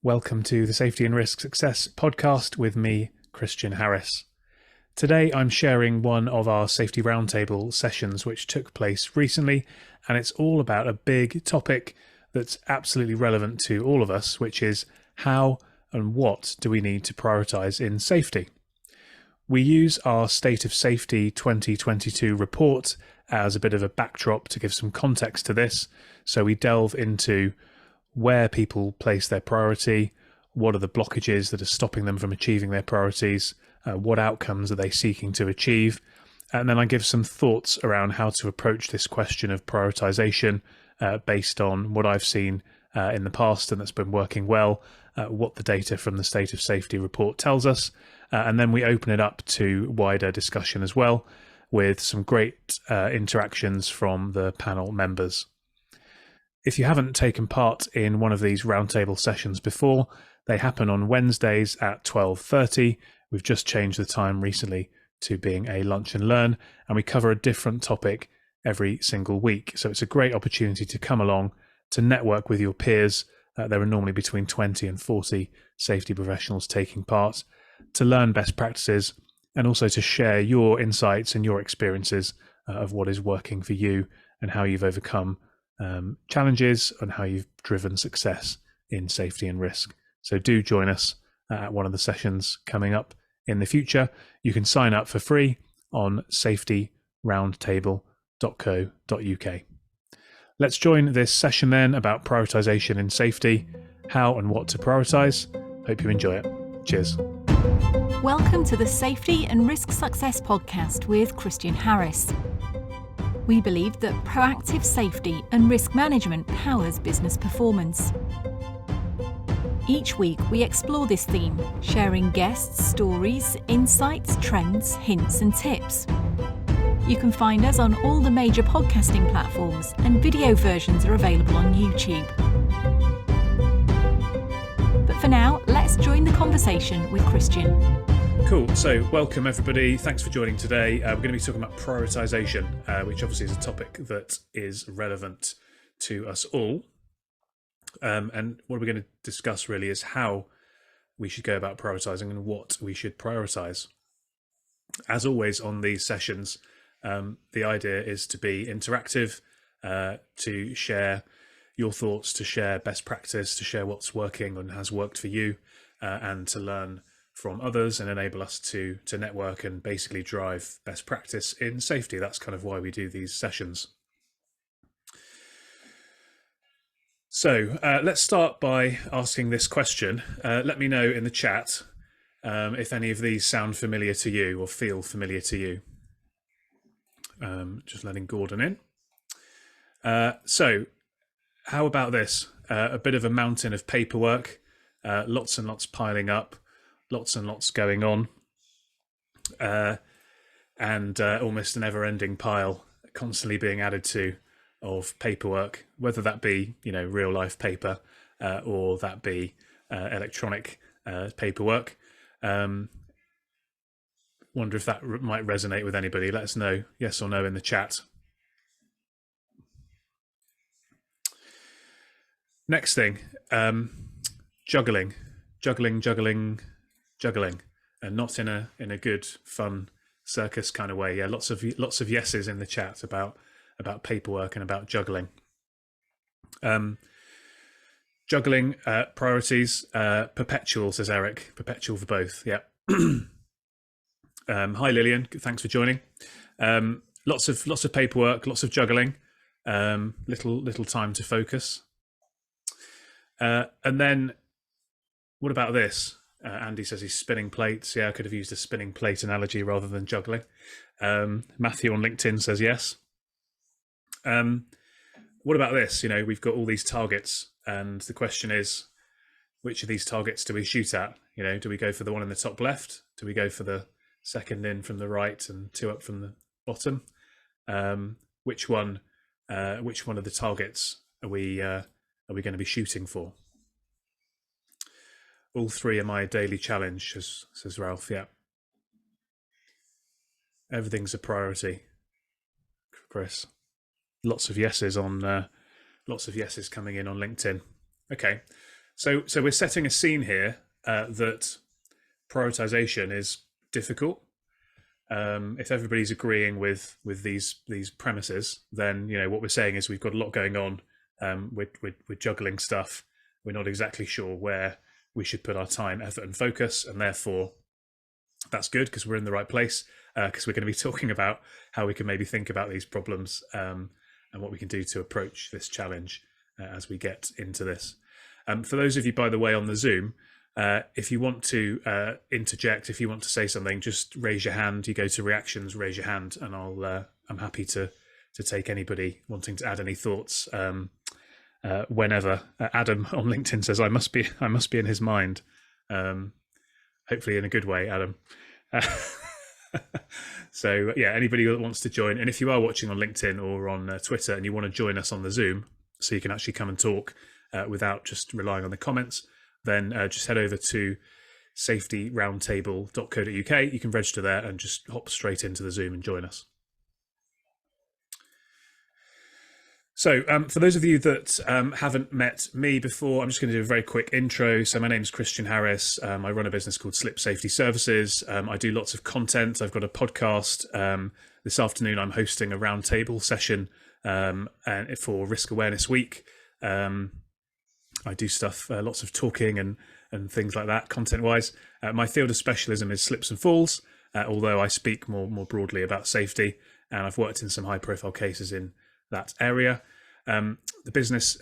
Welcome to the Safety and Risk Success podcast with me, Christian Harris. Today I'm sharing one of our Safety Roundtable sessions which took place recently, and it's all about a big topic that's absolutely relevant to all of us, which is how and what do we need to prioritise in safety. We use our State of Safety 2022 report as a bit of a backdrop to give some context to this, so we delve into where people place their priority, what are the blockages that are stopping them from achieving their priorities, what outcomes are they seeking to achieve, and then I give some thoughts around how to approach this question of prioritization based on what I've seen in the past and that's been working well, what the data from the State of Safety report tells us, and then we open it up to wider discussion as well with some great interactions from the panel members. If you haven't taken part in one of these roundtable sessions before, they happen on Wednesdays at 12:30. We've just changed the time recently to being a lunch and learn, and we cover a different topic every single week. So it's a great opportunity to come along, to network with your peers. There are normally between 20 and 40 safety professionals taking part, to learn best practices, and also to share your insights and your experiences of what is working for you and how you've overcome challenges and how you've driven success in safety and risk. So do join us at one of the sessions coming up in the future. You can sign up for free on safetyroundtable.co.uk. Let's join this session then about prioritization in safety, how and what to prioritize. Hope you enjoy it. Cheers. Welcome to the Safety and Risk Success podcast with Christian Harris. We believe that proactive safety and risk management powers business performance. Each week we explore this theme, sharing guests, stories, insights, trends, hints and tips. You can find us on all the major podcasting platforms, and video versions are available on YouTube. But for now, let's join the conversation with Christian. Cool. So welcome everybody. Thanks for joining today. We're going to be talking about prioritization, which obviously is a topic that is relevant to us all. And what we're going to discuss really is how we should go about prioritizing and what we should prioritize. As always on these sessions, the idea is to be interactive, to share your thoughts, to share best practice, to share what's working and has worked for you, and to learn from others and enable us to network and basically drive best practice in safety. That's kind of why we do these sessions. So let's start by asking this question. Let me know in the chat if any of these sound familiar to you or feel familiar to you. Just letting Gordon in. So how about this? A bit of a mountain of paperwork, lots and lots piling up, lots and lots going on, and almost a never-ending pile constantly being added to of paperwork, whether that be real life paper or that be electronic paperwork. Wonder if that might resonate with anybody. Let us know, yes or no, in the chat. Next thing, juggling, and not in a good, fun circus kind of way. Yeah, lots of yeses in the chat about paperwork and about juggling. Juggling priorities, perpetual, says Eric. Perpetual for both. Yeah. Hi Lillian, thanks for joining. Lots of paperwork, lots of juggling, little time to focus. And then, what about this? Andy says he's spinning plates. Yeah, I could have used a spinning plate analogy rather than juggling. Matthew on LinkedIn says yes. What about this? We've got all these targets, and the question is, which of these targets do we shoot at? Do we go for the one in the top left? Do we go for the second in from the right and two up from the bottom? Which one of the targets are we going to be shooting for? All three are my daily challenge, says Ralph. Yeah. Everything's a priority, Chris. Lots of yeses coming in on LinkedIn. Okay, So we're setting a scene here that prioritization is difficult. If everybody's agreeing with these premises, then what we're saying is we've got a lot going on. We're juggling stuff. We're not exactly sure where we should put our time, effort, and focus, and therefore that's good because we're in the right place. Because we're going to be talking about how we can maybe think about these problems and what we can do to approach this challenge as we get into this. For those of you, by the way, on the Zoom, if you want to interject, if you want to say something, just raise your hand. You go to reactions, raise your hand, and I'm happy to take anybody wanting to add any thoughts whenever. Adam on LinkedIn says I must be in his mind. Hopefully in a good way, Adam. So yeah, anybody that wants to join, and if you are watching on LinkedIn or on Twitter and you want to join us on the Zoom, so you can actually come and talk without just relying on the comments, then just head over to safetyroundtable.co.uk. You can register there and just hop straight into the Zoom and join us. So for those of you that haven't met me before, I'm just going to do a very quick intro. So my name is Christian Harris. I run a business called Slip Safety Services. I do lots of content. I've got a podcast. This afternoon, I'm hosting a roundtable session and for Risk Awareness Week. I do stuff, lots of talking and things like that, content-wise. My field of specialism is slips and falls, although I speak more broadly about safety, and I've worked in some high-profile cases in that area. The business,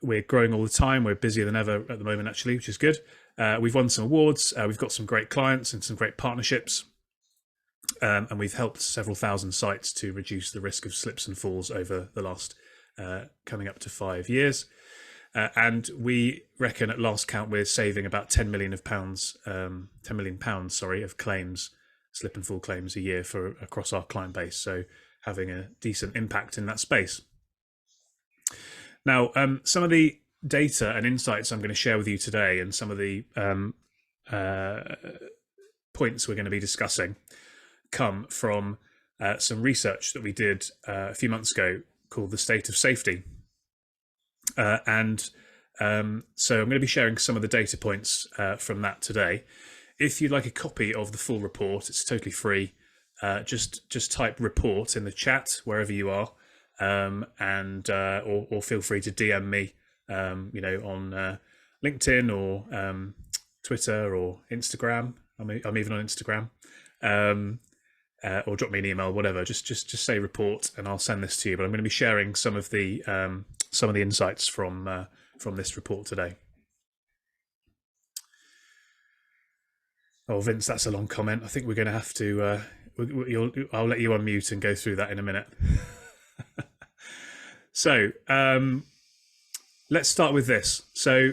we're growing all the time. We're busier than ever at the moment, actually, which is good. We've won some awards. We've got some great clients and some great partnerships. And we've helped several thousand sites to reduce the risk of slips and falls over the last coming up to 5 years. And we reckon at last count we're saving about £10 million of claims, slip and fall claims a year across our client base. So having a decent impact in that space. Now, some of the data and insights I'm going to share with you today, and some of the points we're going to be discussing, come from some research that we did a few months ago called The State of Safety. So I'm going to be sharing some of the data points from that today. If you'd like a copy of the full report, it's totally free. Just type report in the chat wherever you are, or feel free to DM me, on LinkedIn or Twitter or Instagram. I'm even on Instagram, or drop me an email, whatever. Just say report, and I'll send this to you. But I'm going to be sharing some of the insights from this report today. Oh, Vince, that's a long comment. I think we're going to have to. I'll let you unmute and go through that in a minute. So let's start with this. So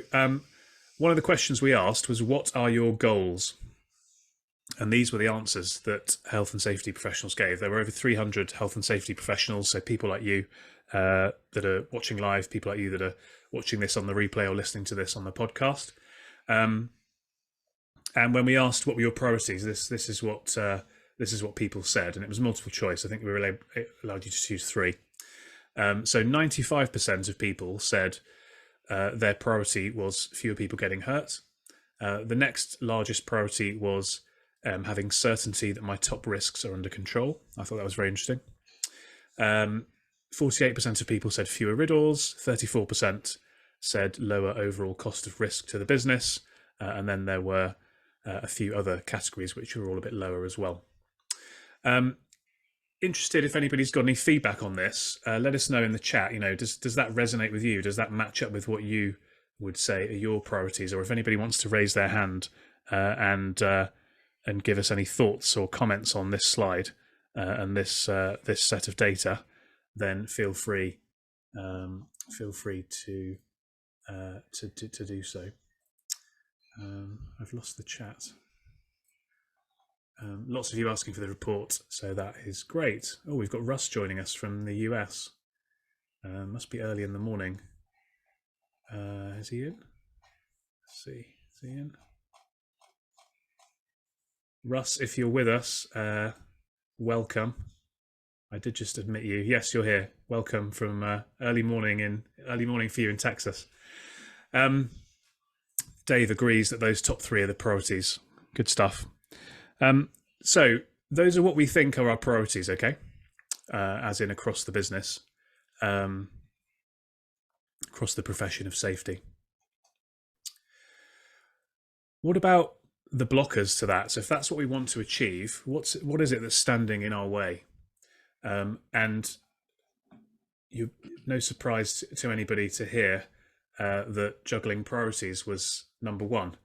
one of the questions we asked was, what are your goals? And these were the answers that health and safety professionals gave. There were over 300 health and safety professionals, so people like you that are watching live, people like you that are watching this on the replay or listening to this on the podcast. And when we asked what were your priorities, this is what people said, and it was multiple choice. I think we allowed you to choose three. So 95% of people said their priority was fewer people getting hurt. The next largest priority was having certainty that my top risks are under control. I thought that was very interesting. 48% of people said fewer riddles. 34% said lower overall cost of risk to the business. And then there were a few other categories which were all a bit lower as well. Interested if anybody's got any feedback on this. Let us know in the chat. Does that resonate with you? Does that match up with what you would say are your priorities? Or if anybody wants to raise their hand and give us any thoughts or comments on this slide and this set of data, then feel free to do so. I've lost the chat. Lots of you asking for the report, so that is great. Oh, we've got Russ joining us from the US. Must be early in the morning. Is he in? Let's see. Is he in? Russ, if you're with us, welcome. I did just admit you. Yes, you're here. Welcome from early morning for you in Texas. Dave agrees that those top three are the priorities. Good stuff. So those are what we think are our priorities, okay? As in across the business, across the profession of safety. What about the blockers to that? So if that's what we want to achieve, what is it that's standing in our way? And no surprise to anybody to hear that juggling priorities was number one,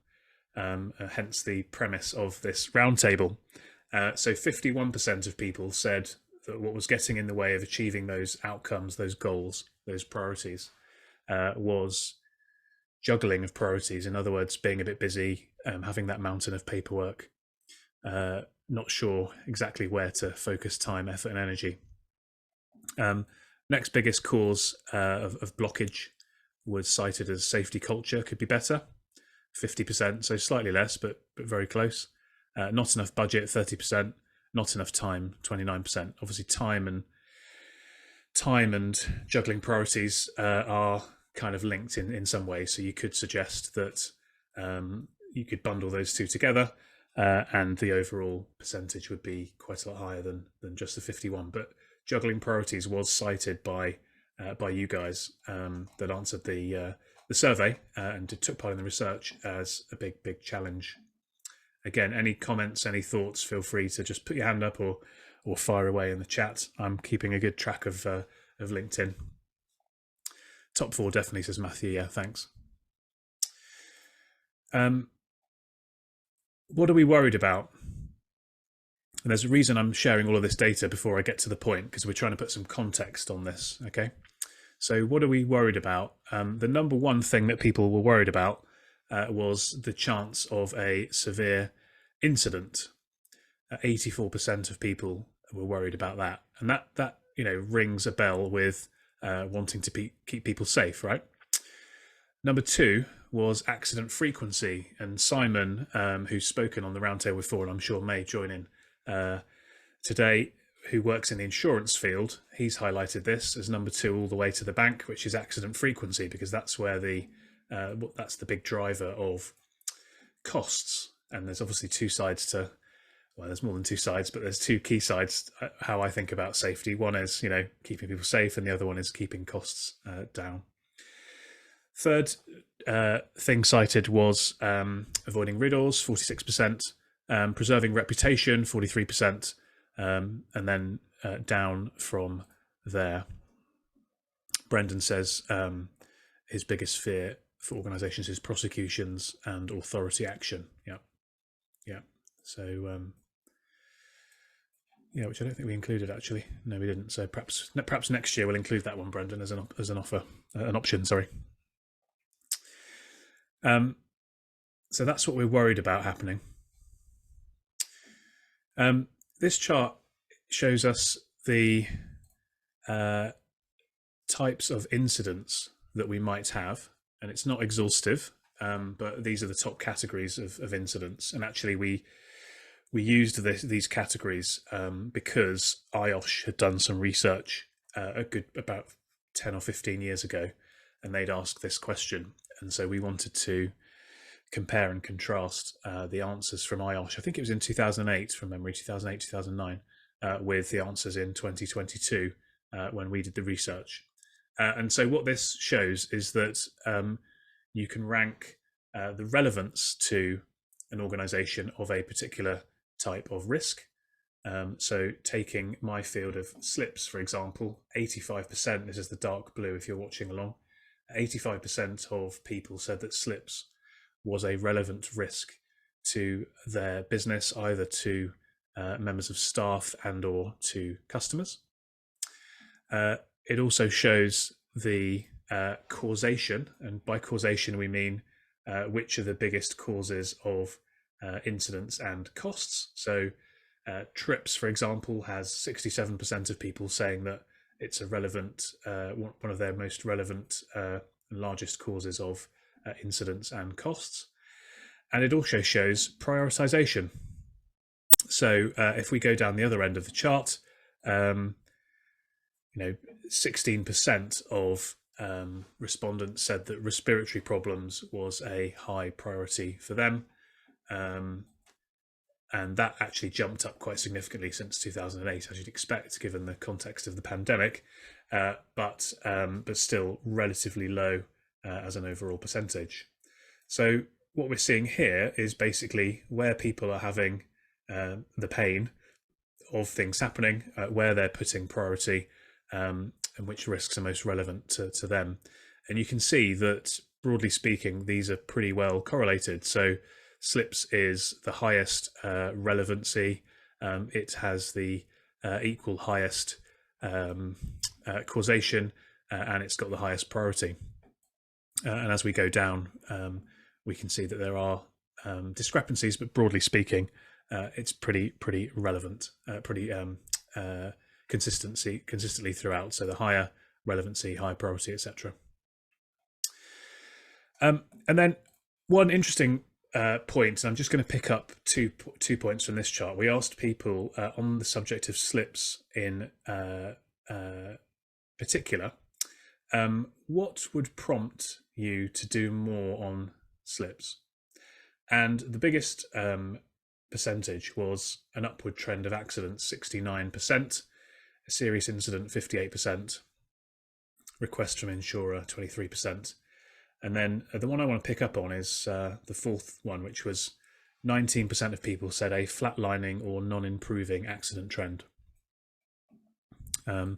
hence the premise of this roundtable. So 51% of people said that what was getting in the way of achieving those outcomes, those goals, those priorities, was juggling of priorities. In other words, being a bit busy, having that mountain of paperwork, not sure exactly where to focus time, effort, and energy. Next biggest cause of blockage was cited as safety culture could be better, 50%, so slightly less, but very close. Not enough budget, 30%. Not enough time, 29%. Obviously, time and juggling priorities are kind of linked in some way. So you could suggest that you could bundle those two together, and the overall percentage would be quite a lot higher than just the 51. But juggling priorities was cited by you guys that answered the survey and took part in the research as a big challenge. Again, any comments, any thoughts, feel free to just put your hand up or fire away in the chat. I'm keeping a good track of LinkedIn. Top 4 definitely, says Matthew. Yeah, thanks. What are we worried about? And there's a reason I'm sharing all of this data before I get to the point, because we're trying to put some context on this, okay? So what are we worried about? The number one thing that people were worried about was the chance of a severe incident. 84% of people were worried about that. And that rings a bell with wanting to keep people safe, right? Number 2 was accident frequency. And Simon, who's spoken on the roundtable before, and I'm sure may join in today, who works in the insurance field, he's highlighted this as number 2 all the way to the bank, which is accident frequency, because that's where that's the big driver of costs. And there's obviously two sides to, well, there's more than two sides, but there's two key sides how I think about safety. One is, keeping people safe, and the other one is keeping costs down. Third thing cited was avoiding riddles, 46%, preserving reputation, 43%, and then down from there. Brendan says his biggest fear for organisations is prosecutions and authority action. Yeah. So which I don't think we included actually. No, we didn't. So perhaps next year we'll include that one, Brendan, as an option. Sorry. So that's what we're worried about happening. This chart shows us the types of incidents that we might have, and it's not exhaustive, but these are the top categories of incidents. And actually we used these categories because IOSH had done some research about 10 or 15 years ago, and they'd asked this question. And so we wanted to compare and contrast the answers from IOSH. I think it was in 2008, from memory, 2008, 2009, with the answers in 2022 when we did the research. And so what this shows is that you can rank the relevance to an organisation of a particular type of risk. So taking my field of slips, for example, 85%, this is the dark blue if you're watching along, 85% of people said that slips was a relevant risk to their business, either to members of staff and or to customers. It also shows the causation, and by causation we mean which are the biggest causes of incidents and costs. So trips, for example, has 67% of people saying that it's a relevant, one of their most relevant and largest causes of incidents and costs. And it also shows prioritization. So if we go down the other end of the chart, 16% of respondents said that respiratory problems was a high priority for them. And that actually jumped up quite significantly since 2008, as you'd expect, given the context of the pandemic, but still relatively low as an overall percentage. So what we're seeing here is basically where people are having the pain of things happening, where they're putting priority, and which risks are most relevant to them. And you can see that, broadly speaking, these are pretty well correlated. So slips is the highest relevancy. It has the equal highest causation, and it's got the highest priority. And as we go down, we can see that there are discrepancies, but broadly speaking, it's pretty relevant, pretty consistently throughout. So the higher relevancy, higher priority, etc. And then one interesting point, and I'm just going to pick up two points from this chart. We asked people on the subject of slips in particular, what would prompt you to do more on slips? And the biggest percentage was an upward trend of accidents, 69%, a serious incident, 58%, request from insurer, 23%. And then the one I want to pick up on is the fourth one, which was 19% of people said a flatlining or non-improving accident trend. And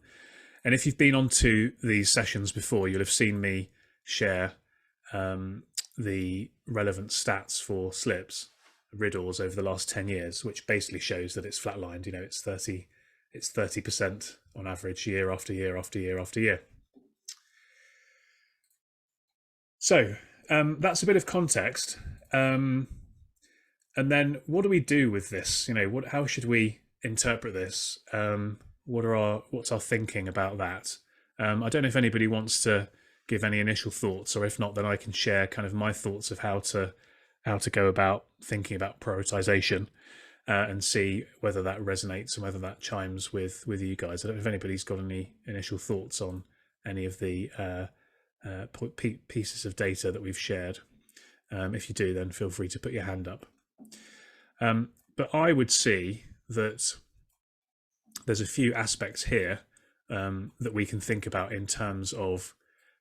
if you've been onto these sessions before, you'll have seen me share the relevant stats for slips, riddles over the last 10 years, which basically shows that it's flatlined. You know, it's 30% on average, year after year after year after year. So that's a bit of context. And then what do we do with this? You know, how should we interpret this? What's our thinking about that? I don't know if anybody wants to give any initial thoughts, or if not, then I can share kind of my thoughts of how to go about thinking about prioritization, and see whether that resonates and whether that chimes with you guys. I don't know if anybody's got any initial thoughts on any of the pieces of data that we've shared. If you do, then feel free to put your hand up. But I would see that there's a few aspects here that we can think about in terms of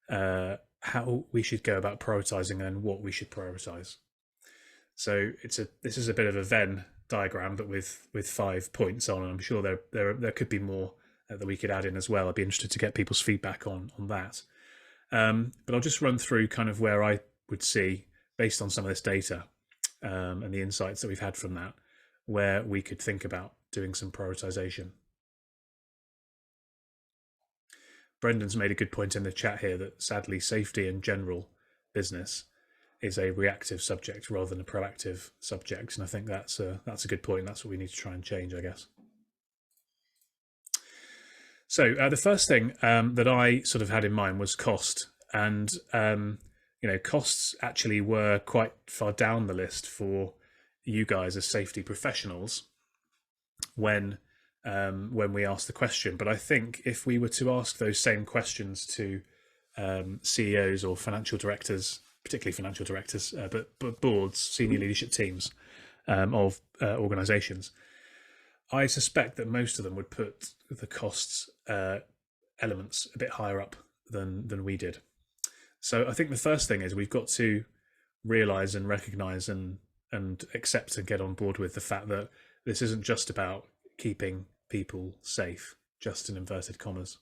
how we should go about prioritizing and what we should prioritize. So this is a bit of a Venn diagram, but with 5 points on, and I'm sure there could be more that we could add in as well. I'd be interested to get people's feedback on that. But I'll just run through kind of where I would see, based on some of this data and the insights that we've had from that, where we could think about doing some prioritization. Brendan's made a good point in the chat here that sadly safety and general business is a reactive subject rather than a proactive subject, and I think that's a good point. That's what we need to try and change, I guess. So the first thing that I sort of had in mind was cost, and costs actually were quite far down the list for you guys as safety professionals when we asked the question. But I think if we were to ask those same questions to CEOs or financial directors, particularly financial directors, but boards, senior leadership teams of organisations, I suspect that most of them would put the costs elements a bit higher up than we did. So I think the first thing is we've got to realise and recognise and accept and get on board with the fact that this isn't just about keeping people safe, just in inverted commas.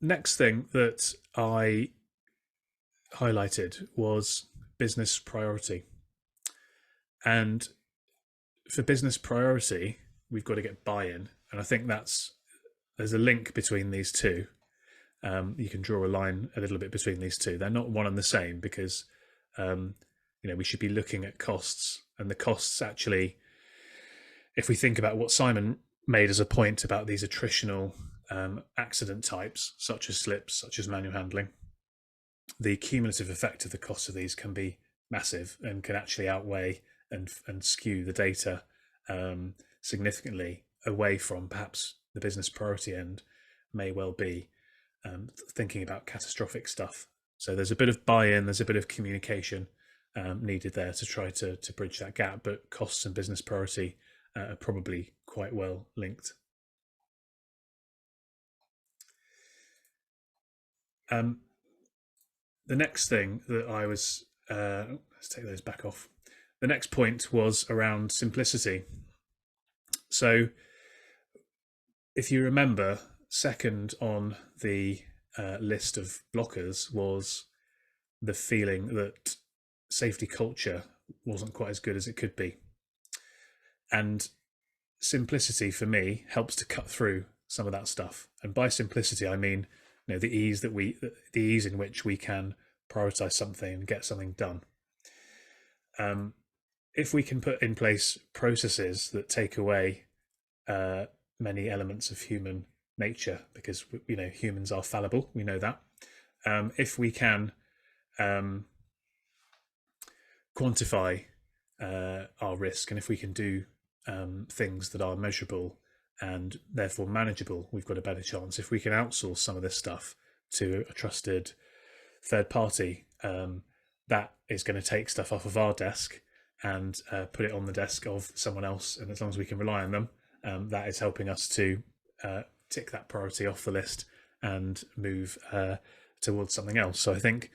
Next thing that I highlighted was business priority. And for business priority, we've got to get buy-in. And I think there's a link between these two. You can draw a line a little bit between these two. They're not one and the same, because we should be looking at costs, and the costs actually, if we think about what Simon made as a point about these attritional accident types, such as slips, such as manual handling, the cumulative effect of the cost of these can be massive and can actually outweigh and skew the data significantly away from perhaps the business priority end may well be thinking about catastrophic stuff. So there's a bit of buy-in, there's a bit of communication needed there to try to bridge that gap, but costs and business priority are probably quite well linked. The next thing that I was, let's take those back off. The next point was around simplicity. So if you remember, second on the list of blockers was the feeling that safety culture wasn't quite as good as it could be. And simplicity for me helps to cut through some of that stuff. And by simplicity, I mean, the ease in which we can prioritize something and get something done. If we can put in place processes that take away many elements of human nature, because humans are fallible, we know that. If we can quantify our risk, and if we can do things that are measurable and therefore manageable, we've got a better chance. If we can outsource some of this stuff to a trusted third party, that is going to take stuff off of our desk and put it on the desk of someone else. And as long as we can rely on them, that is helping us to tick that priority off the list and move towards something else. So I think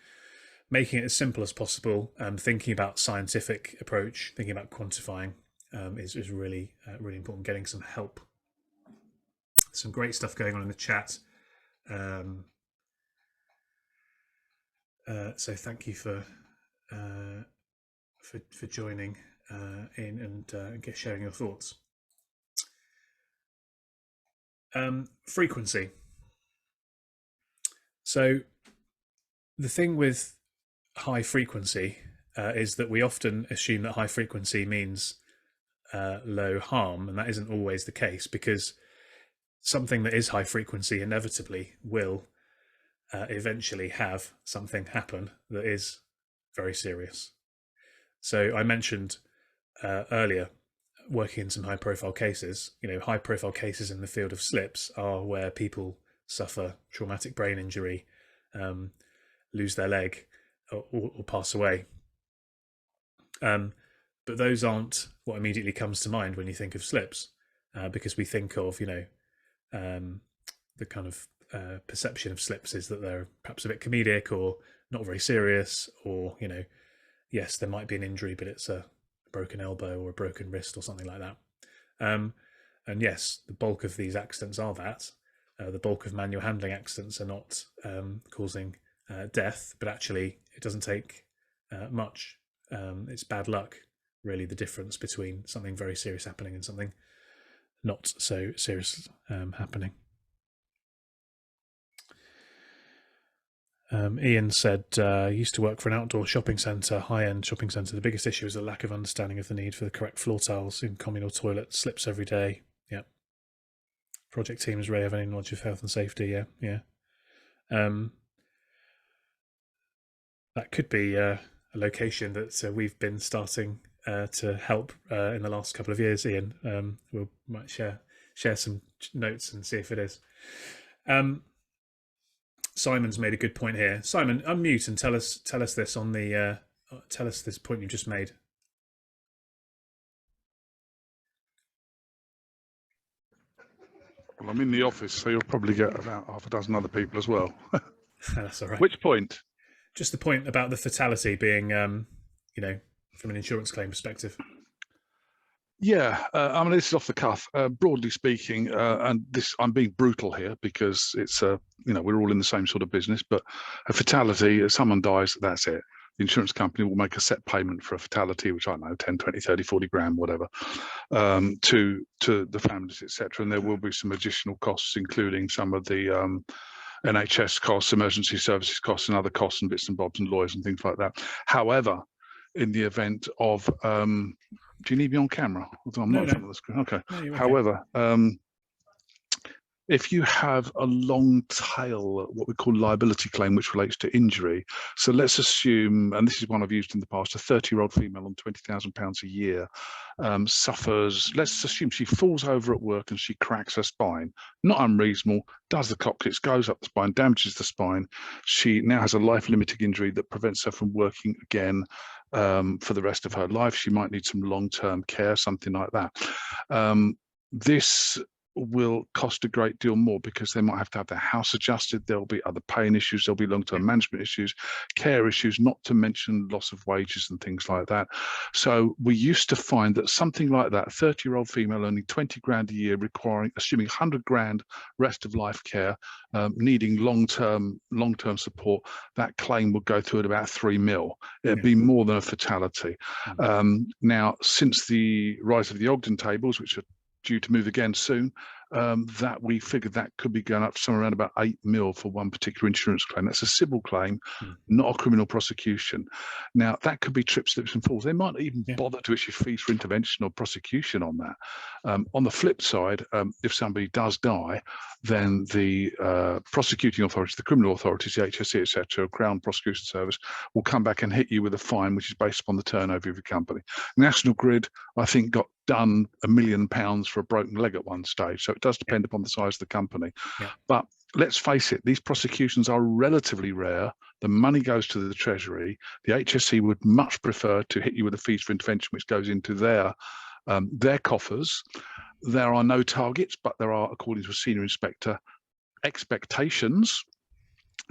making it as simple as possible, thinking about scientific approach, thinking about quantifying is really, really important. Getting some help. Some great stuff going on in the chat. So thank you for joining in and sharing your thoughts. Frequency. So the thing with high frequency is that we often assume that high frequency means low harm, and that isn't always the case, because something that is high frequency inevitably will eventually have something happen that is very serious. So I mentioned earlier working in some high profile cases. High profile cases in the field of slips are where people suffer traumatic brain injury, lose their leg, or pass away. But those aren't what immediately comes to mind when you think of slips, because we think of the kind of perception of slips is that they're perhaps a bit comedic or not very serious, or yes, there might be an injury, but it's a broken elbow or a broken wrist or something like that. And yes, the bulk of these accidents are that. The bulk of manual handling accidents are not causing death, but actually it doesn't take much. It's bad luck, really, the difference between something very serious happening and something not so serious happening. Ian said, used to work for an outdoor shopping centre, high-end shopping centre. The biggest issue is a lack of understanding of the need for the correct floor tiles in communal toilets, slips every day. Yeah. Project teams rarely have any knowledge of health and safety. Yeah. That could be a location that we've been starting to help in the last couple of years, Ian. We might share some notes and see if it is. Simon's made a good point here. Simon, unmute and tell us this on the tell us this point you just made. Well, I'm in the office, so you'll probably get about half a dozen other people as well. That's all right. Which point? Just the point about the fatality being, from an insurance claim perspective. Yeah, this is off the cuff. Broadly speaking, and this, I'm being brutal here because it's we're all in the same sort of business. But a fatality, if someone dies, that's it. The insurance company will make a set payment for a fatality, which I don't know, 10, 20, 30, 40 grand, whatever, to the families, etc. And there will be some additional costs, including some of the NHS costs, emergency services costs, and other costs and bits and bobs and lawyers and things like that. However, in the event of do you need me on camera? I'm not in front of the screen. Okay. No, however, if you have a long tail, what we call liability claim, which relates to injury. So let's assume, and this is one I've used in the past, a 30-year-old female on £20,000 a year suffers, let's assume she falls over at work and she cracks her spine. Not unreasonable, does the coccyx, goes up the spine, damages the spine. She now has a life-limiting injury that prevents her from working again for the rest of her life. She might need some long-term care, something like that. This will cost a great deal more because they might have to have their house adjusted. There'll be other pain issues. There'll be long-term management issues, care issues, not to mention loss of wages and things like that. So we used to find that something like that, 30-year-old female earning 20 grand a year, requiring, assuming 100 grand rest of life care, needing long-term support, that claim would go through at about 3 mil. It'd be more than a fatality. Now, since the rise of the Ogden tables, which are due to move again soon, that we figured that could be going up to somewhere around about 8 mil for one particular insurance claim. That's a civil claim, not a criminal prosecution. Now, that could be trips, slips and falls. They might not even bother to issue fees for intervention or prosecution on that. On the flip side, if somebody does die, then the prosecuting authorities, the criminal authorities, the HSE, etc., Crown Prosecution Service, will come back and hit you with a fine, which is based upon the turnover of your company. National Grid, I think, got done £1 million for a broken leg at one stage. So it does depend upon the size of the company. But let's face it, these prosecutions are relatively rare. The money goes to the Treasury. The HSE would much prefer to hit you with a fees for intervention, which goes into their coffers. There are no targets, but there are, according to a senior inspector, expectations.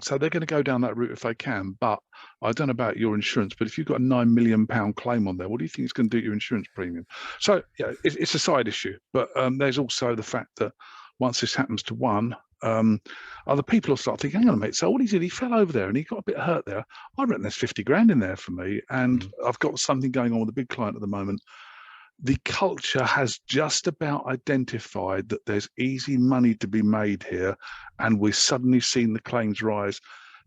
So they're going to go down that route if they can. But I don't know about your insurance, but if you've got a £9 million claim on there, what do you think it's going to do to your insurance premium? So yeah, it's a side issue. But there's also the fact that once this happens to one, other people will start thinking, hang on a minute, so what he did, he fell over there and he got a bit hurt there. I reckon there's 50 grand in there for me. And I've got something going on with a big client at the moment. The culture has just about identified that there's easy money to be made here, and we're suddenly seeing the claims rise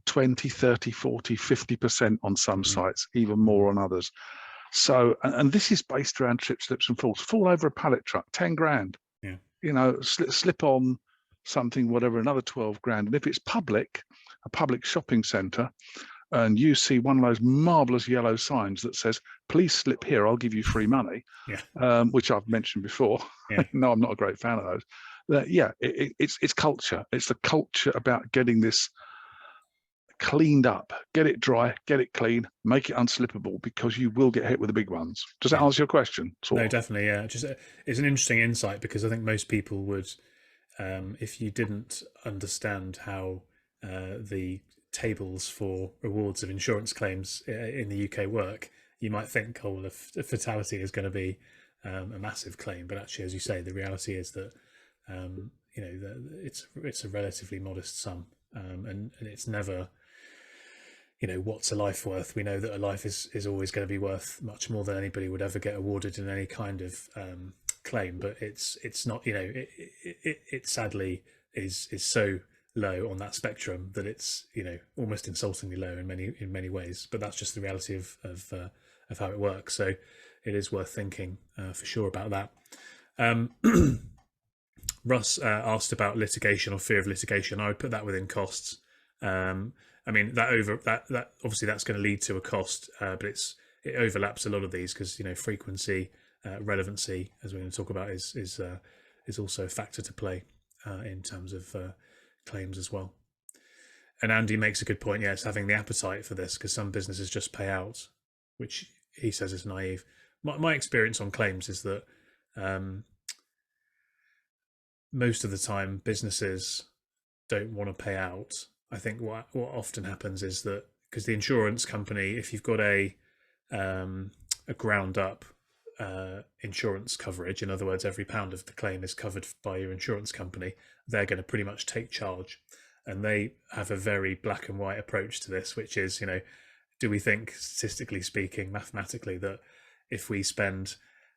20, 30, 40, 50% on some sites, even more on others. So, and this is based around trips, slips and falls. Fall over a pallet truck, 10 grand. You know, slip on something, whatever, another 12 grand. And if it's public, a public shopping centre, and you see one of those marvelous yellow signs that says, please slip here, I'll give you free money, which I've mentioned before. No, I'm not a great fan of those. It's culture. It's the culture about getting this cleaned up, get it dry, get it clean, make it unslippable, because you will get hit with the big ones. Does that answer your question? No, definitely, yeah. Just it's an interesting insight, because I think most people would, if you didn't understand how the tables for rewards of insurance claims in the UK work, you might think, oh, a fatality is going to be a massive claim. But actually, as you say, the reality is that it's a relatively modest sum, and it's never, what's a life worth? We know that a life is always going to be worth much more than anybody would ever get awarded in any kind of claim. But it's not, it sadly is so low on that spectrum that it's almost insultingly low in many ways. But that's just the reality of how it works. So it is worth thinking for sure about that. Russ asked about litigation or fear of litigation. I would put that within costs. I mean, that obviously that's going to lead to a cost, but it overlaps a lot of these, because frequency, relevancy, as we're going to talk about, is also a factor to play in terms of claims as well. And Andy makes a good point. Yes, having the appetite for this, because some businesses just pay out, which he says is naive. My experience on claims is that most of the time businesses don't want to pay out. I think what often happens is that, because the insurance company, if you've got a ground up insurance coverage, in other words, every pound of the claim is covered by your insurance company, they're going to pretty much take charge. And they have a very black and white approach to this, which is, do we think, statistically speaking, mathematically, that if we spend,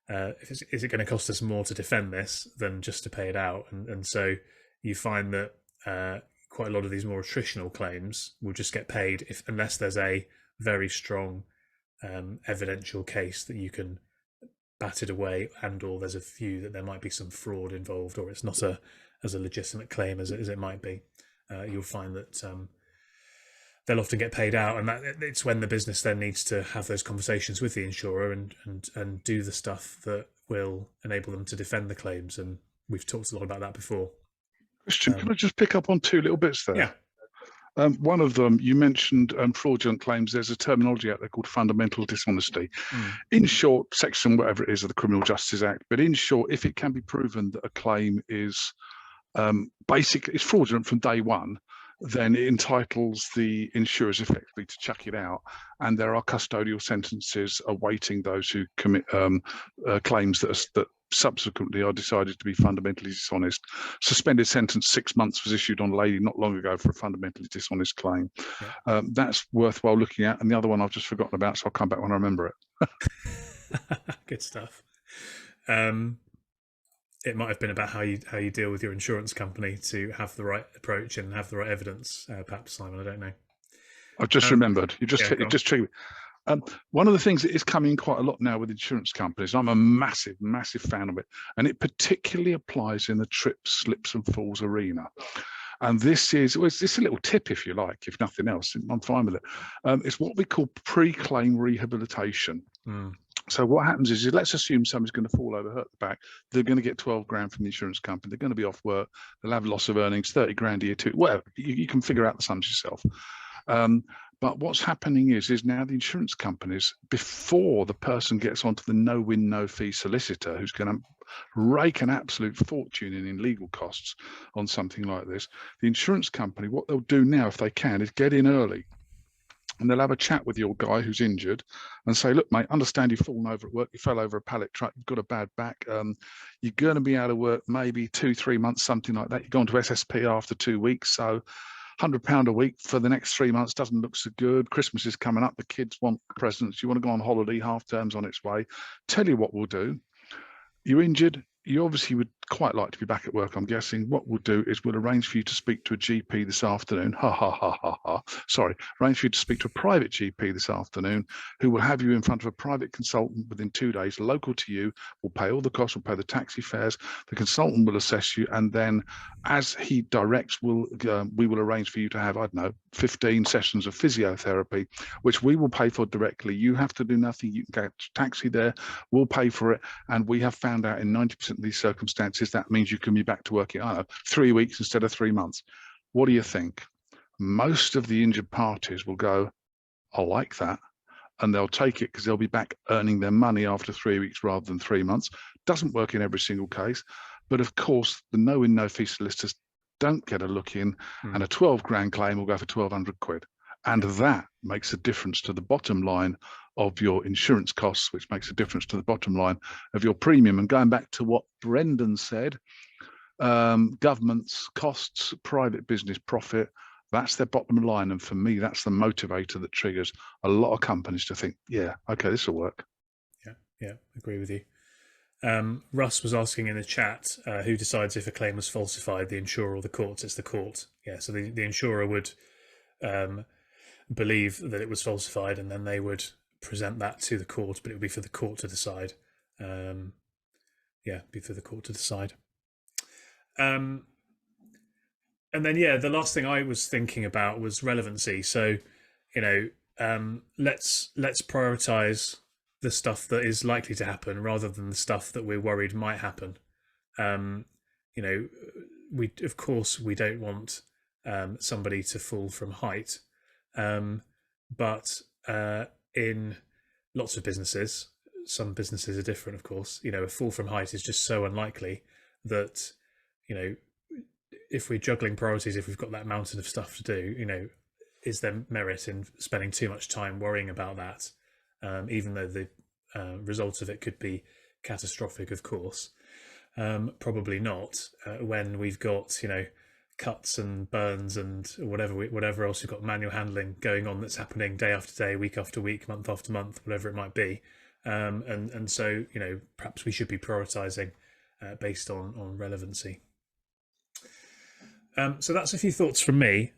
is it going to cost us more to defend this than just to pay it out? And so you find that quite a lot of these more attritional claims will just get paid unless there's a very strong evidential case that you can bat it away, and or there's a view that there might be some fraud involved, or it's not a as a legitimate claim as it might be, you'll find that they'll often get paid out, and that it's when the business then needs to have those conversations with the insurer and do the stuff that will enable them to defend the claims. And we've talked a lot about that before. Christian, can I just pick up on two little bits there? Yeah. One of them, you mentioned fraudulent claims. There's a terminology out there called fundamental dishonesty. In short, section whatever it is of the Criminal Justice Act, but in short, if it can be proven that a claim is basically it's fraudulent from day one, then it entitles the insurers effectively to chuck it out, and there are custodial sentences awaiting those who commit claims that subsequently are decided to be fundamentally dishonest. Suspended sentence 6 months was issued on a lady not long ago for a fundamentally dishonest claim. Yeah. That's worthwhile looking at. And the other one I've just forgotten about, so I'll come back when I remember it. Good stuff. It might have been about how you deal with your insurance company to have the right approach and have the right evidence. Perhaps, Simon, I don't know. I've just remembered. You just triggered. One of the things that is coming quite a lot now with insurance companies, I'm a massive, massive fan of it, and it particularly applies in the trips, slips and falls arena. And this is, well, it's a little tip, if you like, if nothing else. I'm fine with it. It's what we call pre-claim rehabilitation. So what happens is, let's assume somebody's going to fall over, hurt the back. They're going to get 12 grand from the insurance company. They're going to be off work. They'll have loss of earnings, 30 grand a year, whatever. You can figure out the sums yourself. But what's happening is now the insurance companies, before the person gets onto the no-win, no-fee solicitor, who's going to rake an absolute fortune in legal costs on something like this, the insurance company, what they'll do now, if they can, is get in early. And they'll have a chat with your guy who's injured and say, look, mate, understand you've fallen over at work, you fell over a pallet truck, you've got a bad back, you're going to be out of work maybe 2-3 months, something like that. You're going to SSP after 2 weeks, so £100 a week for the next 3 months doesn't look so good. Christmas is coming up, the kids want presents, you want to go on holiday, half term's on its way. Tell you what we'll do. You're injured, you obviously would quite like to be back at work, I'm guessing. What we'll do is we'll arrange for you to speak to a GP this afternoon. Sorry, arrange for you to speak to a private GP this afternoon, who will have you in front of a private consultant within 2 days, local to you, will pay all the costs, will pay the taxi fares. The consultant will assess you, and then as he directs, we will arrange for you to have, I don't know, 15 sessions of physiotherapy, which we will pay for directly. You have to do nothing. You can get a taxi there, we'll pay for it. And we have found out in 90% of these circumstances, that means you can be back to work in, I don't know, 3 weeks instead of 3 months. What do you think? Most of the injured parties will go, I like that. And they'll take it because they'll be back earning their money after 3 weeks rather than 3 months. Doesn't work in every single case. But of course, the no-win, no-fee solicitors don't get a look in, and a 12 grand claim will go for 1,200 quid. And that makes a difference to the bottom line of your insurance costs, which makes a difference to the bottom line of your premium. And going back to what Brendan said, government's costs, private business profit, that's their bottom line. And for me, that's the motivator that triggers a lot of companies to think, yeah, okay, this will work. Yeah, agree with you. Russ was asking in the chat, who decides if a claim was falsified, the insurer or the courts? It's the court. Yeah, so the insurer would believe that it was falsified, and then they would present that to the court, but it would be for the court to decide. Be for the court to decide. And then, the last thing I was thinking about was relevancy. So, let's prioritise the stuff that is likely to happen rather than the stuff that we're worried might happen. We don't want somebody to fall from height, but in lots of businesses, some businesses are different, of course. A fall from height is just so unlikely that, if we're juggling priorities, if we've got that mountain of stuff to do, is there merit in spending too much time worrying about that? Even though the result of it could be catastrophic, of course. Probably not when we've got, cuts and burns and whatever else we've got, manual handling going on that's happening day after day, week after week, month after month, whatever it might be. And so, perhaps we should be prioritising based on relevancy. So that's a few thoughts from me.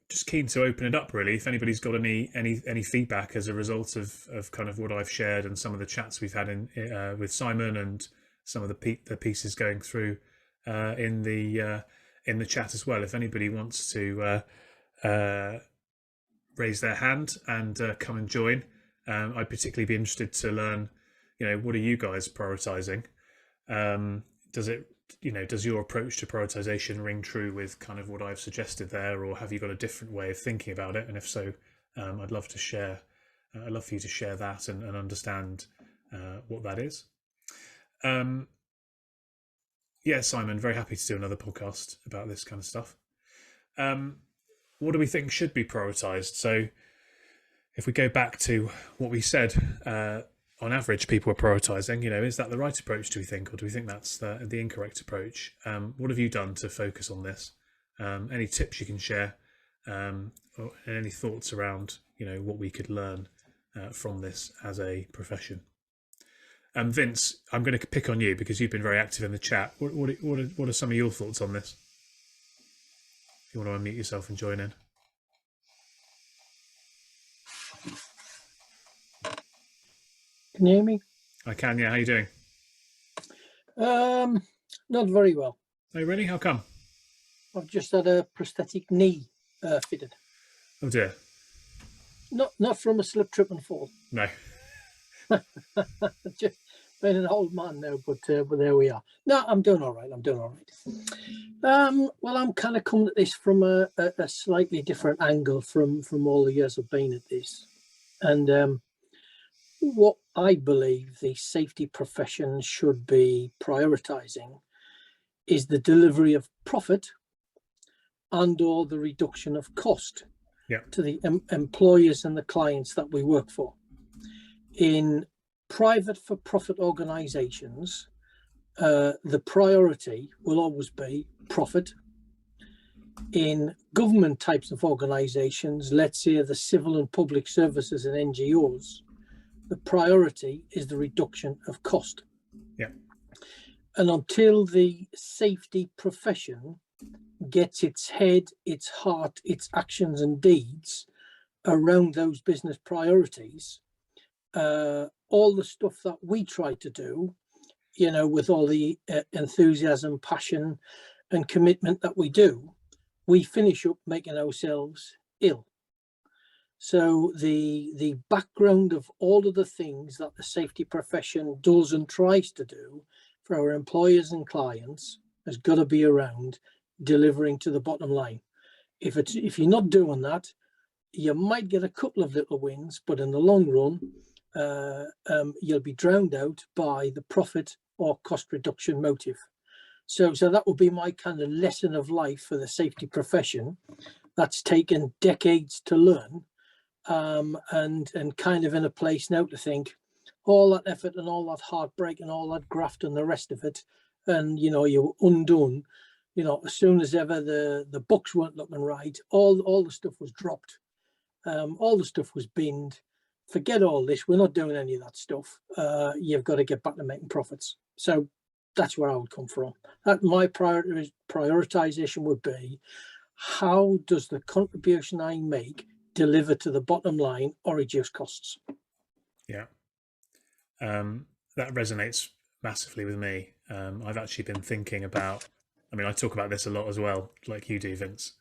Just keen to open it up, really. If anybody's got any feedback as a result of kind of what I've shared and some of the chats we've had with Simon and some of the pieces going through in the chat as well. If anybody wants to raise their hand and come and join, I'd particularly be interested to learn, what are you guys prioritizing? Does your approach to prioritization ring true with kind of what I've suggested there, or have you got a different way of thinking about it? And if so, I'd love to share. I'd love for you to share that and understand what that is. Yeah, Simon, very happy to do another podcast about this kind of stuff. What do we think should be prioritized? So if we go back to what we said, on average, people are prioritizing, is that the right approach, do we think, or do we think that's the incorrect approach? What have you done to focus on this? Any tips you can share, or any thoughts around, what we could learn from this as a profession? Vince, I'm going to pick on you because you've been very active in the chat. What are some of your thoughts on this? If you want to unmute yourself and join in. Can you hear me? I can, yeah. How are you doing? Not very well. Oh, really? How come? I've just had a prosthetic knee fitted. Oh dear. Not from a slip, trip and fall. No. Just been an old man now, but there we are. No, I'm doing all right. Well, I'm kind of coming at this from a slightly different angle from all the years I've been at this. And what I believe the safety profession should be prioritising is the delivery of profit and or the reduction of cost to the employers and the clients that we work for. In private for-profit organisations, the priority will always be profit. In government types of organisations, let's say the civil and public services and NGOs, the priority is the reduction of cost. Yeah. And until the safety profession gets its head, its heart, its actions and deeds around those business priorities, all the stuff that we try to do, with all the enthusiasm, passion and commitment that we do, we finish up making ourselves ill. So the background of all of the things that the safety profession does and tries to do for our employers and clients has got to be around delivering to the bottom line. If you're not doing that, you might get a couple of little wins, but in the long run, you'll be drowned out by the profit or cost reduction motive. So that would be my kind of lesson of life for the safety profession. That's taken decades to learn. And kind of in a place now to think all that effort and all that heartbreak and all that graft and the rest of it, and you're undone, as soon as ever the books weren't looking right, all the stuff was dropped, all the stuff was binned. Forget all this, we're not doing any of that stuff. You've got to get back to making profits. So that's where I would come from. That my prioritization would be, how does the contribution I make deliver to the bottom line or reduce costs? Yeah, that resonates massively with me. I've actually been thinking about, I talk about this a lot as well, like you do, Vince,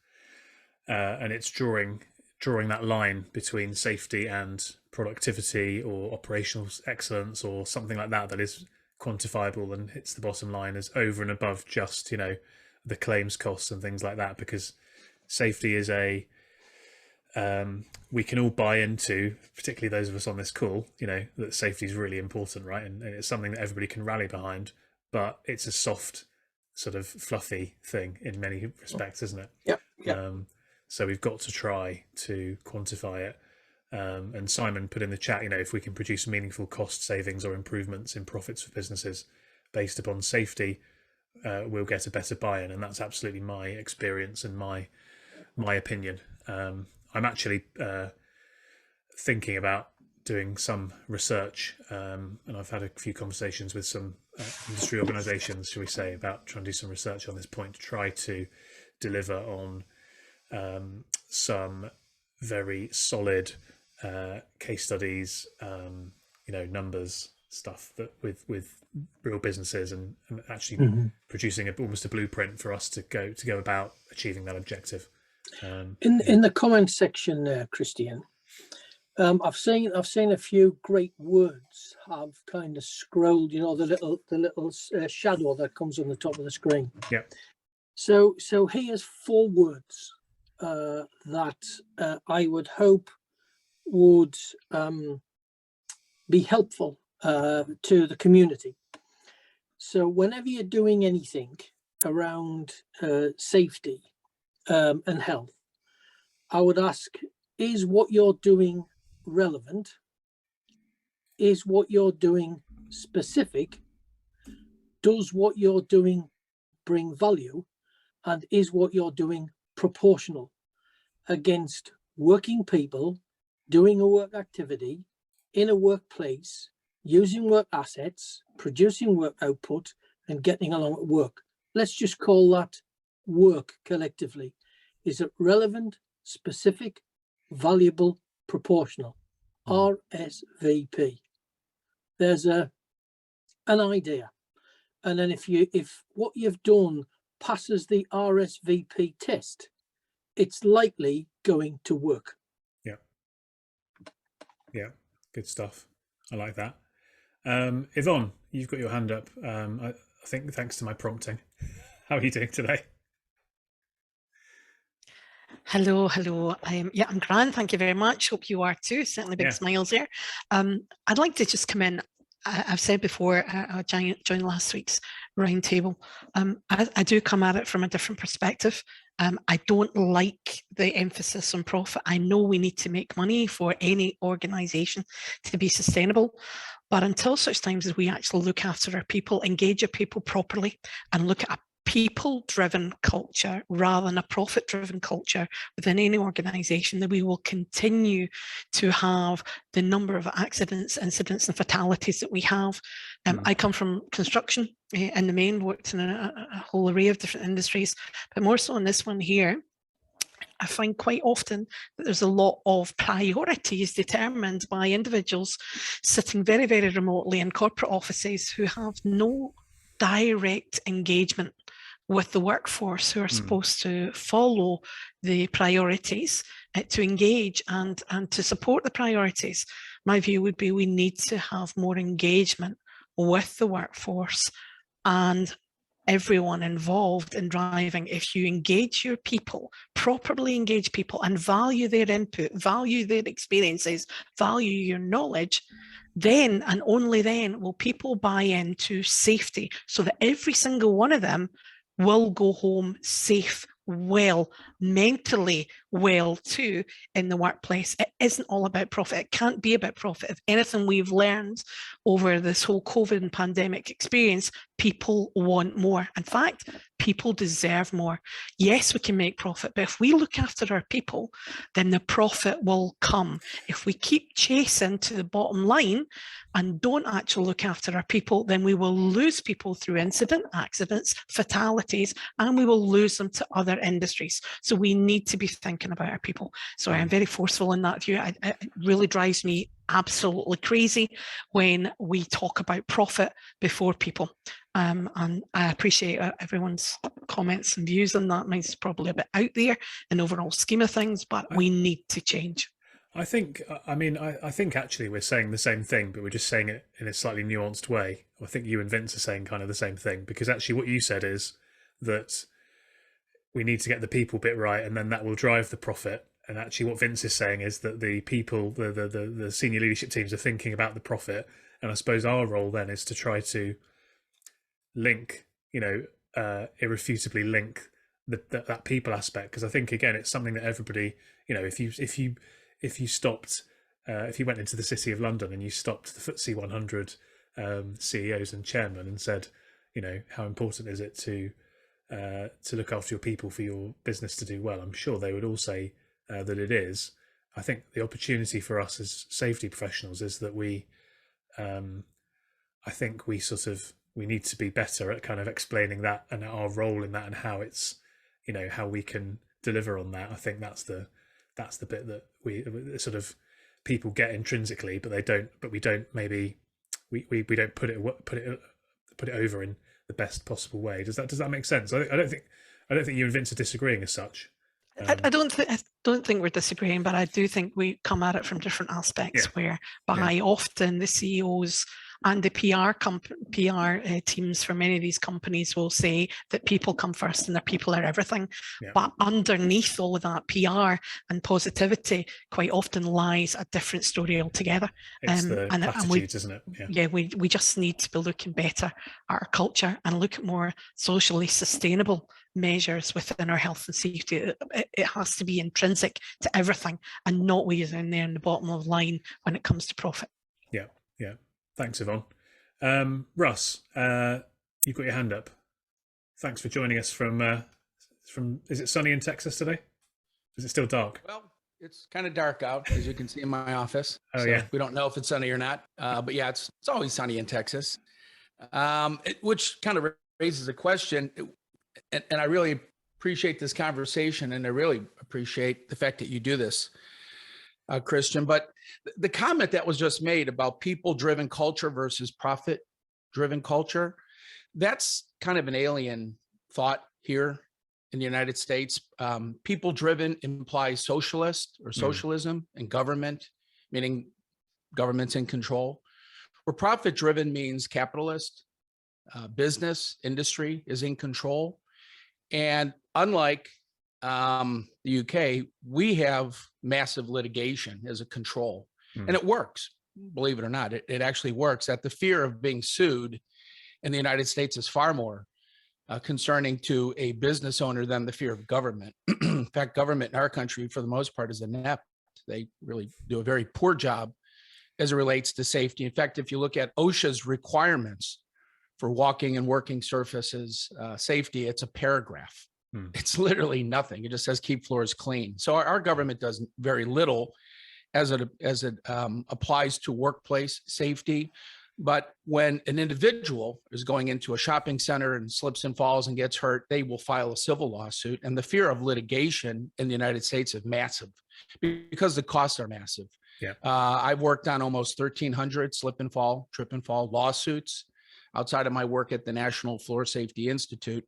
and it's drawing that line between safety and productivity or operational excellence or something like that is quantifiable and hits the bottom line as over and above just the claims costs and things like that, because safety is we can all buy into, particularly those of us on this call, that safety is really important, right? And it's something that everybody can rally behind, but it's a soft, sort of fluffy thing in many respects, isn't it? Yep. So we've got to try to quantify it. And Simon put in the chat, if we can produce meaningful cost savings or improvements in profits for businesses based upon safety, we'll get a better buy-in. And that's absolutely my experience and my opinion. I'm actually thinking about doing some research, and I've had a few conversations with some industry organisations, shall we say, about trying to do some research on this point to try to deliver on some very solid case studies, numbers, stuff that with real businesses and actually producing almost a blueprint for us to go about achieving that objective. In the comment section there, Christian, I've seen a few great words have kind of scrolled. The little shadow that comes on the top of the screen. Yeah. So here's 4 words that I would hope would be helpful to the community. So whenever you're doing anything around safety and health, I would ask, is what you're doing relevant? Is what you're doing specific? Does what you're doing bring value? And is what you're doing proportional against working people doing a work activity in a workplace, using work assets, producing work output, and getting along at work? Let's just call that work collectively. Is it relevant, specific, valuable, proportional? RSVP. There's an idea. And then if what you've done passes the RSVP test, it's likely going to work. Yeah, good stuff. I like that. Yvonne, you've got your hand up. I think thanks to my prompting. How are you doing today? Hello. I'm grand. Thank you very much. Hope you are too. Certainly big smiles there. I'd like to just come in. I've said before, I joined last week's roundtable. I do come at it from a different perspective. I don't like the emphasis on profit. I know we need to make money for any organisation to be sustainable. But until such times as we actually look after our people, engage our people properly, and look at a people-driven culture rather than a profit-driven culture within any organisation, that we will continue to have the number of accidents, incidents and fatalities that we have. I come from construction in the main, worked in a whole array of different industries, but more so in this one here, I find quite often that there's a lot of priorities determined by individuals sitting very, very remotely in corporate offices who have no direct engagement with the workforce, who are supposed to follow the priorities, to engage and to support the priorities. My view would be we need to have more engagement with the workforce and everyone involved in driving. If you engage your people, properly engage people and value their input, value their experiences, value your knowledge, then and only then will people buy into safety, so that every single one of them will go home safe, well, mentally well too in the workplace. It isn't all about profit. It can't be about profit. If anything we've learned over this whole COVID and pandemic experience, people want more. In fact, people deserve more. Yes, we can make profit, but if we look after our people, then the profit will come. If we keep chasing to the bottom line and don't actually look after our people, then we will lose people through accidents, fatalities, and we will lose them to other industries. So we need to be thinking about our people. Sorry, I'm very forceful in that view. It really drives me absolutely crazy when we talk about profit before people. And I appreciate everyone's comments and views on that. Mine's probably a bit out there in the overall scheme of things, but we need to change. I think actually we're saying the same thing, but we're just saying it in a slightly nuanced way. I think you and Vince are saying kind of the same thing, because actually what you said is that we need to get the people bit right, and then that will drive the profit. And actually what Vince is saying is that the people, the senior leadership teams are thinking about the profit. And I suppose our role then is to try to link, irrefutably link that people aspect. Because I think, again, it's something that everybody, if you stopped, if you went into the City of London and you stopped the FTSE 100 CEOs and chairmen and said, how important is it to look after your people for your business to do well, I'm sure they would all say that it is. I think the opportunity for us as safety professionals is that we need to be better at kind of explaining that and our role in that and how it's, how we can deliver on that. I think that's the bit that we sort of people get intrinsically, but we don't maybe we don't put it over in the best possible way. Does that make sense? I don't think you and Vince are disagreeing as such. I don't think we're disagreeing, but I do think we come at it from different aspects. Whereby often the CEOs and the PR teams for many of these companies will say that people come first and their people are everything. But underneath all of that PR and positivity, quite often lies a different story altogether. It's the platitudes, isn't it? Yeah, we just need to be looking better at our culture and look at more socially sustainable measures within our health and safety. It has to be intrinsic to everything and not way down there in the bottom of the line when it comes to profit. Yeah. Thanks, Yvonne. Russ, you've got your hand up. Thanks for joining us from. Is it sunny in Texas today? Is it still dark? Well, it's kind of dark out, as you can see in my office. We don't know if it's sunny or not. But yeah, it's always sunny in Texas, which kind of raises a question. And I really appreciate this conversation, and I really appreciate the fact that you do this, Christian. But the comment that was just made about people-driven culture versus profit-driven culture, that's kind of an alien thought here in the United States. People-driven implies socialist or socialism and government, meaning government's in control. Where profit-driven means capitalist, business, industry is in control. And unlike the UK, we have massive litigation as a control, and it works. Believe it or not, it actually works. That the fear of being sued in the United States is far more concerning to a business owner than the fear of government. In fact, government in our country, for the most part, is inept. They really do a very poor job as it relates to safety. In fact, if you look at OSHA's requirements for walking and working surfaces safety, it's a paragraph. It's literally nothing. It just says keep floors clean. So our government does very little as it applies to workplace safety. But when an individual is going into a shopping center and slips and falls and gets hurt, they will file a civil lawsuit. And the fear of litigation in the United States is massive because the costs are massive. I've worked on almost 1,300 slip and fall, trip and fall lawsuits outside of my work at the National Floor Safety Institute.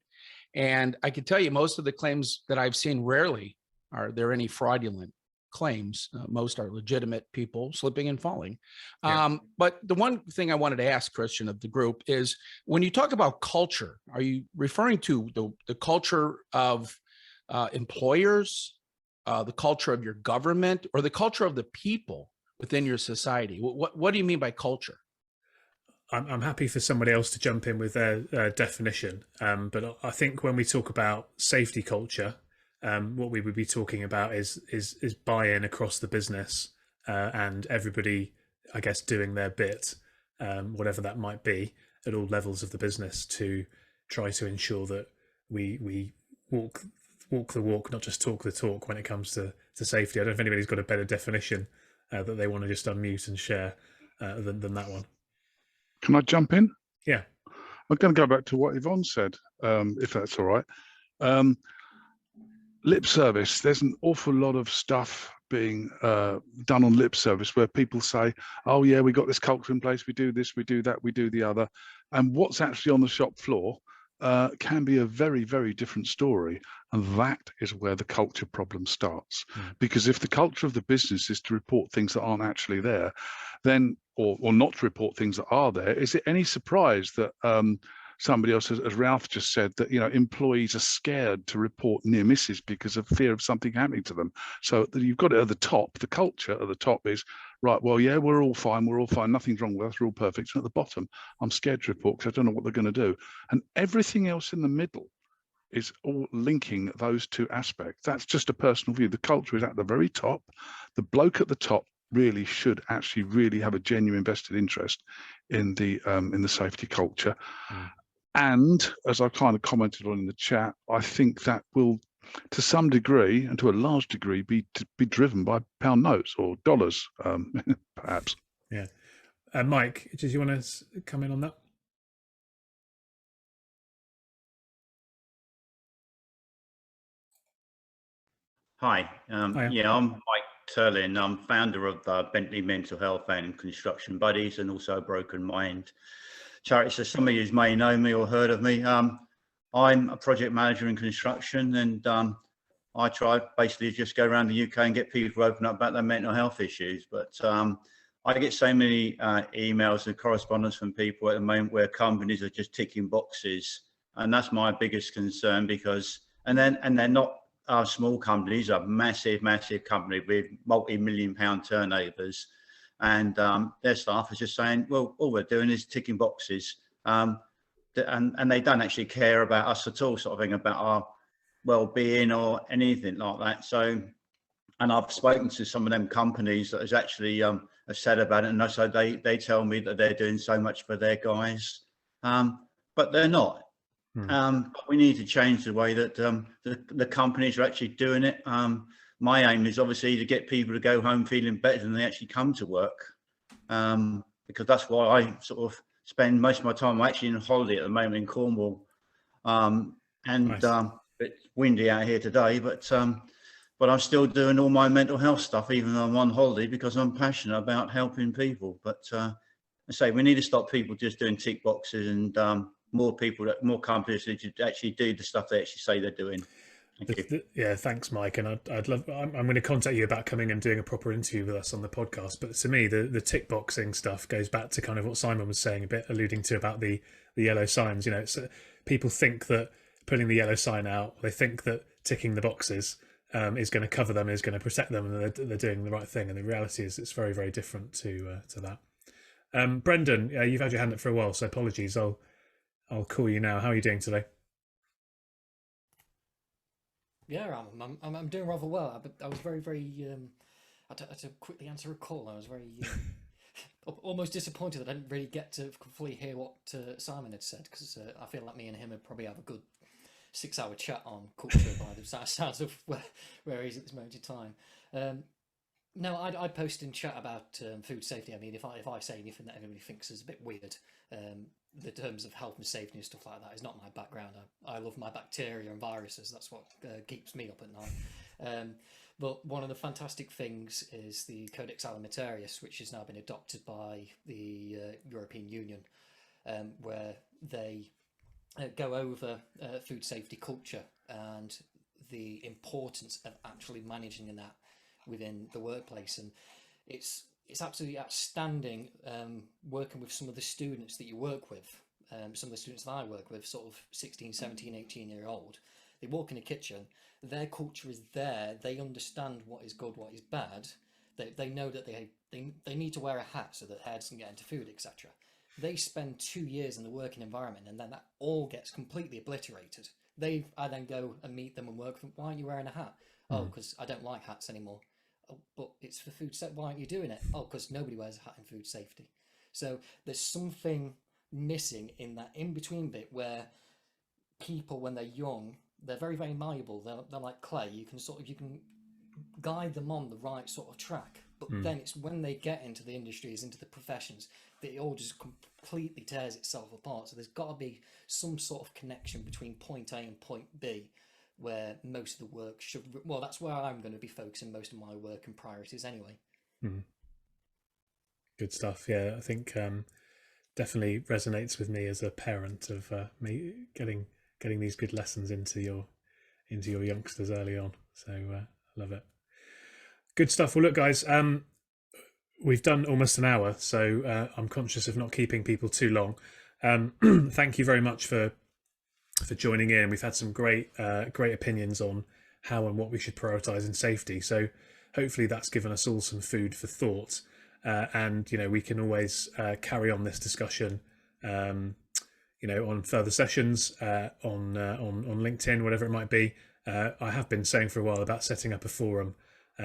And I can tell you most of the claims that I've seen, rarely are there any fraudulent claims. Most are legitimate people slipping and falling. But the one thing I wanted to ask, Christian, of the group is, when you talk about culture, are you referring to the culture of employers, the culture of your government, or the culture of the people within your society? What do you mean by culture? I'm happy for somebody else to jump in with their definition, but I think when we talk about safety culture, what we would be talking about is buy-in across the business, and everybody, I guess, doing their bit, whatever that might be, at all levels of the business, to try to ensure that we walk the walk, not just talk the talk when it comes to safety. I don't know if anybody's got a better definition that they want to just unmute and share than that one. Can I jump in? Yeah. I'm going to go back to what Yvonne said, if that's all right. Lip service. There's an awful lot of stuff being done on lip service where people say, oh, yeah, we got this culture in place. We do this, we do that, we do the other. And what's actually on the shop floor can be a very, very different story. And that is where the culture problem starts. Because if the culture of the business is to report things that aren't actually there, then, or not to report things that are there, is it any surprise that somebody else, as Ralph just said, that employees are scared to report near misses because of fear of something happening to them? So you've got it at the top. The culture at the top is, right, well, yeah, we're all fine, nothing's wrong with us, we're all perfect. And at the bottom, I'm scared to report because I don't know what they're going to do. And everything else in the middle is all linking those two aspects. That's just a personal view. The culture is at the very top. The bloke at the top really should actually really have a genuine vested interest in the safety culture. And as I kind of commented on in the chat, I think that will, to some degree and to a large degree, be driven by pound notes or dollars, perhaps. Yeah. Mike, do you want to come in on that? Hi. Hiya. Yeah, I'm Turlin. I'm founder of Bentley Mental Health and Construction Buddies, and also Broken Mind charity. So some of you may know me or heard of me. I'm a project manager in construction, and I try basically just go around the UK and get people to open up about their mental health issues. But I get so many emails and correspondence from people at the moment where companies are just ticking boxes, and that's my biggest concern, because they're not small companies, are massive company with multi-million-pound turnovers, and their staff is just saying, well, all we're doing is ticking boxes, and they don't actually care about us at all, sort of thing, about our well-being or anything like that. So, and I've spoken to some of them companies that has actually have said about it, and so they tell me that they're doing so much for their guys, but they're not. But we need to change the way that the companies are actually doing it. My aim is obviously to get people to go home feeling better than they actually come to work, because that's why I sort of spend most of my time. I'm actually on holiday at the moment in Cornwall, and nice. It's windy out here today, but I'm still doing all my mental health stuff, even though I'm on holiday, because I'm passionate about helping people. But I say we need to stop people just doing tick boxes, and more companies that actually do the stuff they actually say they're doing. Yeah, thanks, Mike. And I'm going to contact you about coming and doing a proper interview with us on the podcast. But to me, the tick boxing stuff goes back to kind of what Simon was saying a bit, alluding to about the yellow signs. You know, it's, people think that putting the yellow sign out, they think that ticking the boxes is going to cover them, is going to protect them, and they're doing the right thing. And the reality is, it's very, very different to that. Brendan, you've had your hand up for a while, so apologies. I'll call you now. How are you doing today? Yeah, I'm doing rather well. I was very, very. I had to quickly answer a call. I was very almost disappointed that I didn't really get to fully hear what Simon had said, because I feel like me and him would probably have a good 6-hour chat on culture by the sounds of where he's at this moment in time. No, I post in chat about food safety. I mean, if I say anything that anybody thinks is a bit weird, the terms of health and safety and stuff like that is not my background. I love my bacteria and viruses. That's what keeps me up at night. But one of the fantastic things is the Codex Alimentarius, which has now been adopted by the European Union, where they go over food safety culture and the importance of actually managing that within the workplace. And it's absolutely outstanding working with some of the students that you work with. Some of the students that I work with, sort of 16, 17, 18-year-old, they walk in a kitchen, their culture is there, they understand what is good, what is bad, they know that they need to wear a hat so that hair doesn't get into food, etc. They spend 2 years in the working environment, and then that all gets completely obliterated. I then go and meet them and work with them. Why aren't you wearing a hat? Oh, because I don't like hats anymore. Oh, but it's for food safety. Why aren't you doing it? Oh, because nobody wears a hat in food safety. So there's something missing in that in-between bit where people, when they're young, they're very, very malleable. They're like clay. You can guide them on the right sort of track. But then it's when they get into the industries, into the professions, that it all just completely tears itself apart. So there's got to be some sort of connection between point A and point B, where most of the work should. Well, that's where I'm going to be focusing most of my work and priorities anyway. Good stuff. Yeah, I think definitely resonates with me as a parent of me getting these good lessons into your youngsters early on. So I love it. Good stuff. Well, look, guys, we've done almost an hour, so I'm conscious of not keeping people too long. Thank you very much for joining in. We've had some great opinions on how and what we should prioritise in safety. So hopefully that's given us all some food for thought. And we can always carry on this discussion, on further sessions on LinkedIn, whatever it might be. I have been saying for a while about setting up a forum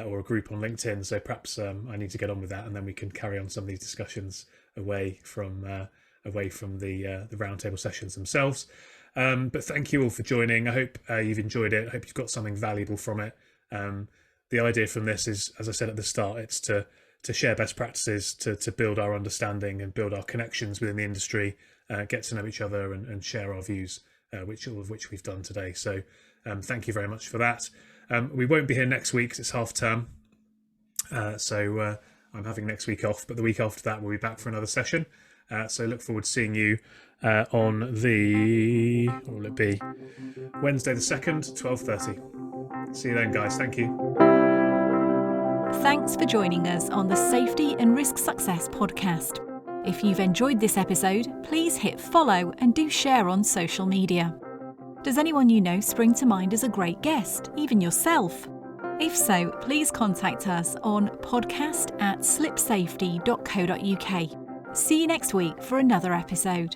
or a group on LinkedIn, so perhaps I need to get on with that, and then we can carry on some of these discussions away from the roundtable sessions themselves. But thank you all for joining. I hope you've enjoyed it. I hope you've got something valuable from it. The idea from this is, as I said at the start, it's to share best practices, to build our understanding and build our connections within the industry, get to know each other and share our views, all of which we've done today. So thank you very much for that. We won't be here next week because it's half term. So I'm having next week off, but the week after that we'll be back for another session. So look forward to seeing you on the, what will it be? Wednesday the 2nd, 12:30. See you then, guys. Thank you. Thanks for joining us on the Safety and Risk Success podcast. If you've enjoyed this episode, please hit follow and do share on social media. Does anyone you know spring to mind as a great guest, even yourself? If so, please contact us on podcast@slipsafety.co.uk. See you next week for another episode.